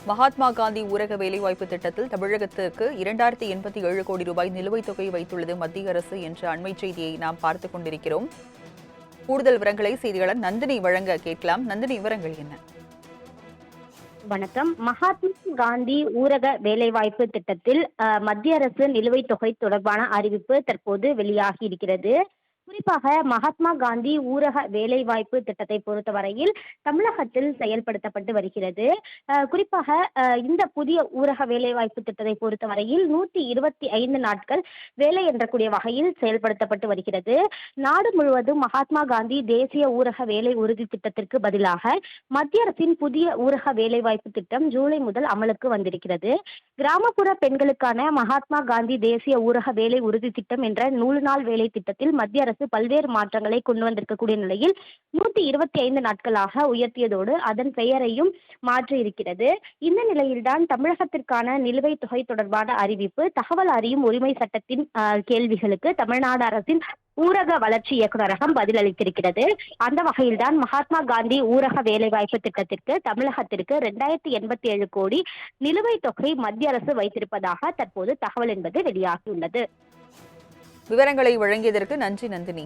மகாத்மா காந்தி ஊரக வேலைவாய்ப்பு திட்டத்தில் தமிழகத்திற்கு 2087 கோடி ரூபாய் நிலுவைத் தொகை வைத்துள்ளது மத்திய அரசு என்ற அண்மைச் செய்தியை நாம் பார்த்துக் கொண்டிருக்கிறோம். கூடுதல் விவரங்களை செய்தியாளர் நந்தினி வழங்க கேட்கலாம். நந்தினி, விவரங்கள் என்ன? வணக்கம். மகாத்மா காந்தி ஊரக வேலைவாய்ப்பு திட்டத்தில் மத்திய அரசு நிலுவைத் தொகை தொடர்பான அறிவிப்பு தற்போது வெளியாகி இருக்கிறது. குறிப்பாக மகாத்மா காந்தி ஊரக வேலைவாய்ப்பு திட்டத்தை பொறுத்தவரையில் தமிழகத்தில் செயல்படுத்தப்பட்டு வருகிறது. குறிப்பாக இந்த புதிய ஊரக வேலைவாய்ப்பு திட்டத்தை பொறுத்தவரையில் 125 நாட்கள் வேலை என்றக்கூடிய வகையில் செயல்படுத்தப்பட்டு வருகிறது. நாடு முழுவதும் மகாத்மா காந்தி தேசிய ஊரக வேலை உறுதி திட்டத்திற்கு பதிலாக மத்திய அரசின் புதிய ஊரக வேலைவாய்ப்பு திட்டம் ஜூலை முதல் அமலுக்கு வந்திருக்கிறது. கிராமப்புற பெண்களுக்கான மகாத்மா காந்தி தேசிய ஊரக வேலை உறுதி திட்டம் என்ற 100 நாள் வேலை திட்டத்தில் மத்திய அரசு பல்வேறு மாற்றங்களை கொண்டு வந்திருக்கக்கூடிய நிலையில் 125 நாட்களாக உயர்த்தியதோடு அதன் பெயரையும் மாற்றி இருக்கிறது. இந்த நிலையில்தான் தமிழகத்திற்கான நிலுவைத் தொகை தொடர்பான அறிவிப்பு தகவல் அறியும் உரிமை சட்டத்தின் கேள்விகளுக்கு தமிழ்நாடு அரசின் ஊரக வளர்ச்சி இயக்குநரகம் பதிலளித்திருக்கிறது. அந்த வகையில்தான் மகாத்மா காந்தி ஊரக வேலைவாய்ப்பு திட்டத்திற்கு தமிழகத்திற்கு 2087 கோடி நிலுவைத் தொகை மத்திய அரசு வைத்திருப்பதாக தற்போது தகவல் என்பது வெளியாகியுள்ளது. விவரங்களை வழங்கியதற்கு நன்றி நந்தினி.